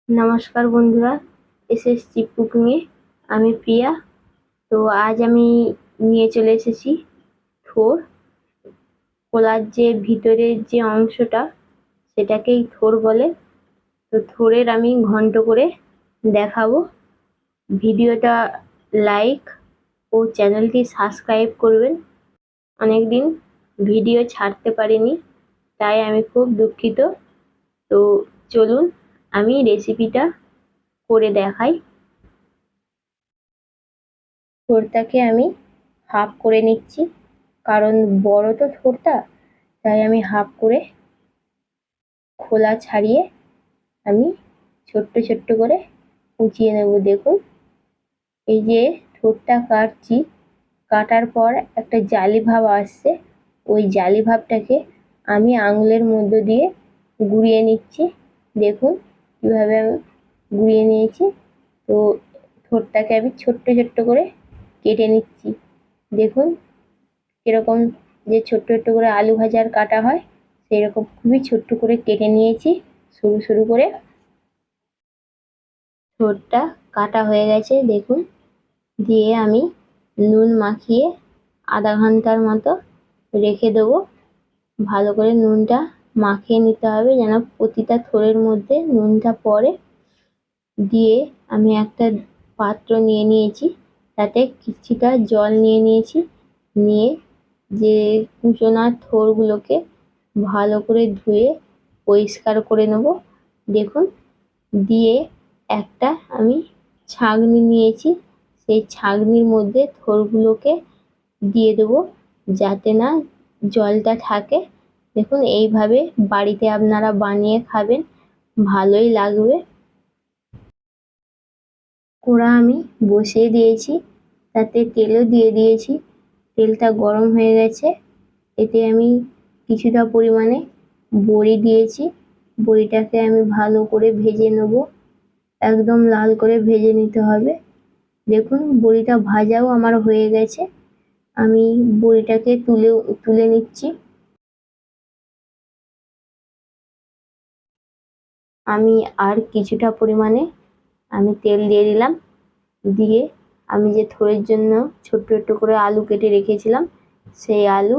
নমস্কার বন্ধুরা, এসএসজি কুকিংয়ে আমি প্রিয়া। তো আজ আমি নিয়ে চলে এসেছি থোর। কলার যে ভিতরের যে অংশটা সেটাকেই থোর বলে। তো থোরের আমি ঘন্ট করে দেখাবো। ভিডিওটা লাইক ও চ্যানেলটি সাবস্ক্রাইব করবেন। অনেকদিন ভিডিও ছাড়তে পারিনি, তাই আমি খুব দুঃখিত। তো চলুন আমি রেসিপিটা করে দেখাই। থোরটাকে আমি হাফ করে নিচ্ছি, কারণ বড় তো থোরটা, তাই আমি হাফ করে খোলা ছাড়িয়ে আমি ছোট্ট ছোট্ট করে কুচিয়ে নেব। দেখুন, এই যে থোরটা কাটছি, কাটার পর একটা জালি ভাব আসছে। ওই জালি ভাবটাকে আমি আঙুলের মধ্য দিয়ে গুঁড়িয়ে নিচ্ছি। দেখুন কিভাবে আমি গুঁড়িয়ে নিয়েছি। তো থোরটাকে আমি ছোট্ট ছোট্ট করে কেটে নিচ্ছি। দেখুন এরকম, যে ছোট্ট ছোট্ট করে আলু ভাজার কাটা হয় সেই রকম খুবই ছোট্ট করে কেটে নিয়েছি সরু সরু করে। থোরটা কাটা হয়ে গেছে দেখুন। দিয়ে আমি নুন মাখিয়ে আধা ঘন্টার মতো রেখে দেবো। ভালো করে নুনটা মাখিয়ে নিতে হবে যেন প্রতিটা থোরের মধ্যে নুনটা পড়ে। দিয়ে আমি একটা পাত্র নিয়ে নিয়েছি, তাতে কিছুটা জল নিয়ে নিয়েছি। নিয়ে যে কুচোনা থোরগুলোকে ভালো করে ধুয়ে পরিষ্কার করে নেব। দেখুন, দিয়ে একটা আমি ছাঁকনি নিয়েছি, সেই ছাঁকনির মধ্যে থোরগুলোকে দিয়ে দেবো যাতে না জলটা থাকে। দেখুন এইভাবে বাড়িতে আপনারা বানিয়ে খাবেন, ভালোই লাগবে। কড়া আমি বসিয়ে দিয়েছি, তাতে তেলও দিয়ে দিয়েছি। তেলটা গরম হয়ে গেছে, এতে আমি কিছুটা পরিমাণে বড়ি দিয়েছি। বড়িটাকে আমি ভালো করে ভেজে নেব, একদম লাল করে ভেজে নিতে হবে। দেখুন বড়িটা ভাজাও আমার হয়ে গেছে, আমি বড়িটাকে তুলে নিচ্ছি। আমি আর কিছুটা পরিমাণে আমি তেল দিয়ে দিলাম। দিয়ে আমি যে থোড়ের জন্য ছোট্ট ছোট্ট করে আলু কেটে রেখেছিলাম, সেই আলু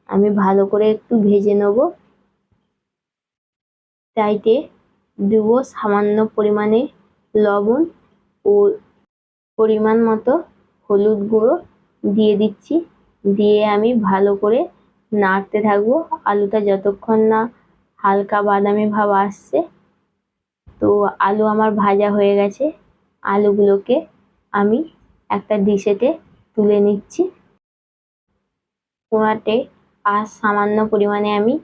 আমি ভালো করে একটু ভেজে নেব। তাইতে দেবো সামান্য পরিমাণে লবণ ও পরিমাণ মতো হলুদ গুঁড়ো দিয়ে দিচ্ছি। দিয়ে আমি ভালো করে নাড়তে থাকবো আলুটা যতক্ষণ না হালকা বাদামি ভাব আসছে। তো আলু আমার ভাজা হয়ে গেছে, আলুগুলোকে আমি একটা ডিশেতে তুলে নিচ্ছি। কড়াতে আর সামান্য পরিমাণে আমি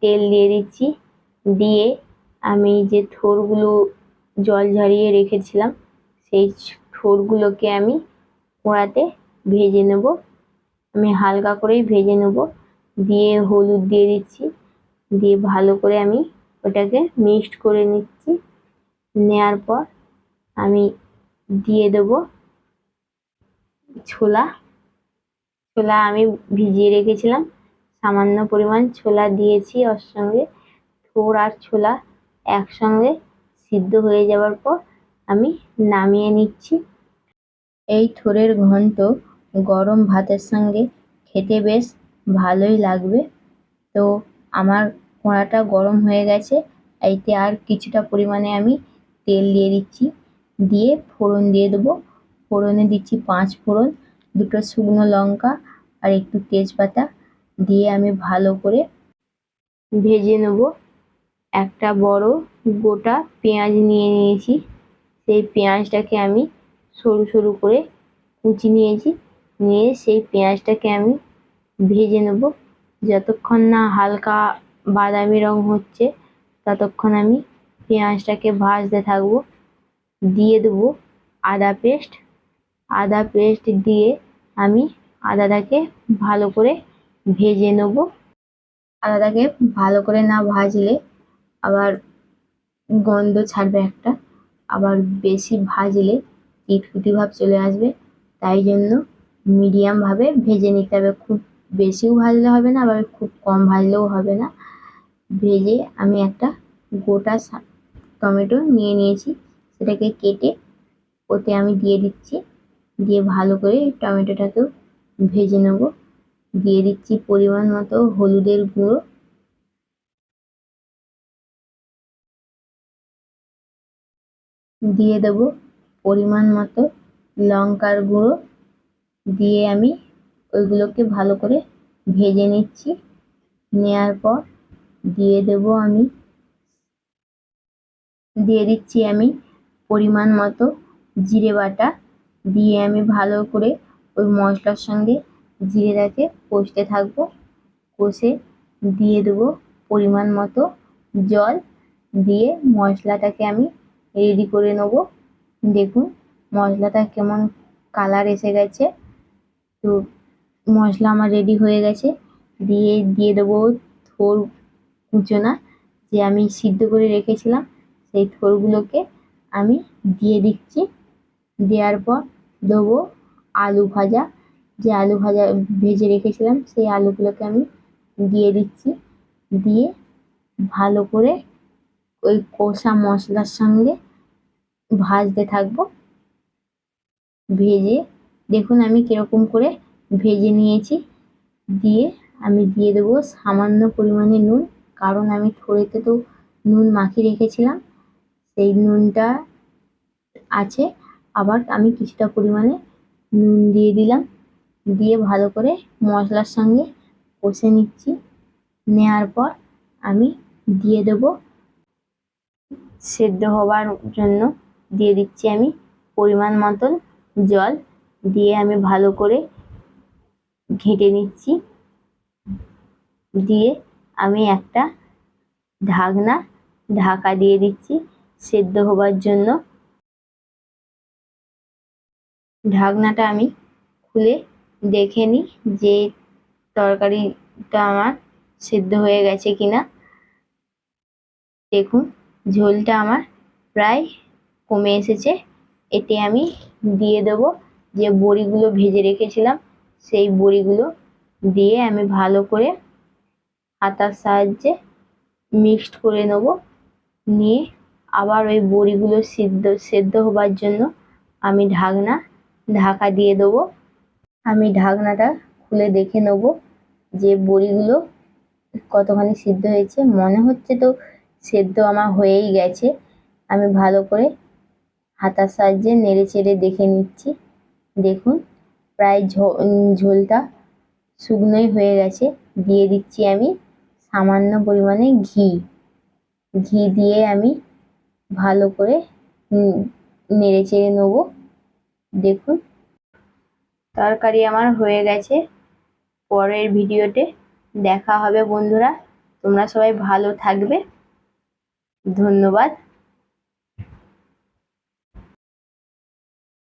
তেল দিয়ে দিচ্ছি। দিয়ে আমি যে থোরগুলো জল ঝরিয়ে রেখেছিলাম সেই থোরগুলোকে আমি কড়াতে ভেজে নেব। আমি হালকা করেই ভেজে নেব। দিয়ে হলুদ দিয়ে দিচ্ছি, দিয়ে ভালো করে আমি ওটাকে মিক্সড করে নিচ্ছি। নেওয়ার পর আমি দিয়ে দেব ছোলা। ছোলা আমি ভিজিয়ে রেখেছিলাম, সামান্য পরিমাণ ছোলা দিয়েছি। ওর সঙ্গে থোর আর ছোলা একসঙ্গে সিদ্ধ হয়ে যাওয়ার পর আমি নামিয়ে নিচ্ছি। এই থোরের ঘন্ট গরম ভাতের সঙ্গে খেতে বেশ ভালোই লাগবে। তো আমার কড়াটা গরম হয়ে গেছে, এতে আর কিছুটা পরিমাণে আমি তেল দিয়ে দিচ্ছি। দিয়ে ফোড়ন দিয়ে দেবো। ফোড়নে দিচ্ছি 5 ফোড়ন, 2টো শুকনো লঙ্কা আর একটু তেজপাতা। দিয়ে আমি ভালো করে ভেজে নেব। একটা বড় গোটা পেঁয়াজ নিয়ে নিয়েছি, সেই পেঁয়াজটাকে আমি সরু সরু করে কুচি নিয়েছি। নিয়ে সেই পেঁয়াজটাকে আমি ভেজে নেব যতক্ষণ না হালকা বাদামি রং হচ্ছে, ততক্ষণ আমি পেঁয়াজটাকে ভাজতে থাকবো। দিয়ে দেবো আদা পেস্ট। আদা পেস্ট দিয়ে আমি আদাটাকে ভালো করে ভেজে নেব। আদাটাকে ভালো করে না ভাজলে আবার গন্ধ ছাড়বে একটা, আবার বেশি ভাজলে চিটকুটি ভাব চলে আসবে। তাই জন্য মিডিয়াম ভাবে ভেজে নিতে হবে, খুব বেশিও ভাজলে হবে না, আবার খুব কম ভাজলেও হবে না। ভেজে আমি একটা গোটা টমেটো নিয়ে নিয়েছি, সেটাকে কেটে ওতে আমি দিয়ে দিচ্ছি। দিয়ে ভালো করে টমেটোটাকেও ভেজে নেব। দিয়ে দিচ্ছি পরিমাণ মতো হলুদের গুঁড়ো, দিয়ে দেব পরিমাণ মতো লঙ্কার গুঁড়ো। দিয়ে আমি ওইগুলোকে ভালো করে ভেজে নিচ্ছি। নেওয়ার পর দিয়ে দিচ্ছি আমি পরিমাণ মতো জিরে বাটা। দিয়ে আমি ভালো করে ওই মশলার সঙ্গে জিরেটাকে কষতে থাকবো। কষে দিয়ে দেবো পরিমাণ মতো জল। দিয়ে মশলাটাকে আমি রেডি করে নেব। দেখুন মশলাটা কেমন কালার এসে গেছে। তো মশলা আমার রেডি হয়ে গেছে। দিয়ে দেবো থোর কুচোনা যে আমি সিদ্ধ করে রেখেছিলাম, সেই থোরগুলোকে আমি দিয়ে দিচ্ছি। দেওয়ার পর দেবো আলু ভাজা, যে আলু ভাজা ভেজে রেখেছিলাম সেই আলুগুলোকে আমি দিয়ে দিচ্ছি। দিয়ে ভালো করে ওই কষা মশলার সঙ্গে ভাজতে থাকবো। ভেজে দেখুন আমি কিরকম করে ভেজে নিয়েছি। দিয়ে আমি দিয়ে দেবো সামান্য পরিমাণে নুন, কারণ আমি থোড়েতে তো নুন মাখিয়ে রেখেছিলাম, সেই নুনটা আছে। আবার আমি কিছুটা পরিমাণে নুন দিয়ে দিলাম। দিয়ে ভালো করে মশলার সঙ্গে কষে নিচ্ছি। নেওয়ার পর আমি দিয়ে দেব সেদ্ধ হবার জন্য দিয়ে দিচ্ছি আমি পরিমাণ মতন জল। দিয়ে আমি ভালো করে ঘেঁটে নিচ্ছি। দিয়ে আমি একটা ঢাকা দিয়ে দিচ্ছি সেদ্ধ হবার জন্য। ঢাকনাটা আমি খুলে দেখে নিই যে তরকারিটা আমার সেদ্ধ হয়ে গেছে কিনা। দেখুন ঝোলটা আমার প্রায় কমে এসেছে। এতে আমি দিয়ে দেবো যে বড়িগুলো ভেজে রেখেছিলাম, সেই বড়িগুলো দিয়ে আমি ভালো করে হাতার সাহায্যে মিক্সড করে নেব। নিয়ে আবার ওই বড়িগুলো সেদ্ধ হবার জন্য আমি ঢাকা দিয়ে দেবো। আমি ঢাকনাটা খুলে দেখে নেব যে বড়িগুলো কতখানি সিদ্ধ হয়েছে। মনে হচ্ছে তো সেদ্ধ আমার হয়েই গেছে। আমি ভালো করে হাতার সাহায্যে নেড়ে চেড়ে দেখে নিচ্ছি। দেখুন প্রায় ঝোলটা শুকনোই হয়ে গেছে। দিয়ে দিচ্ছি আমি সামান্য পরিমাণে ঘি দিয়ে আমি ভালো করে নেড়ে চেড়ে নেব। দেখুন তরকারি আমার হয়ে গেছে। পরের ভিডিওতে দেখা হবে বন্ধুরা। তোমরা সবাই ভালো থাকবে। ধন্যবাদ।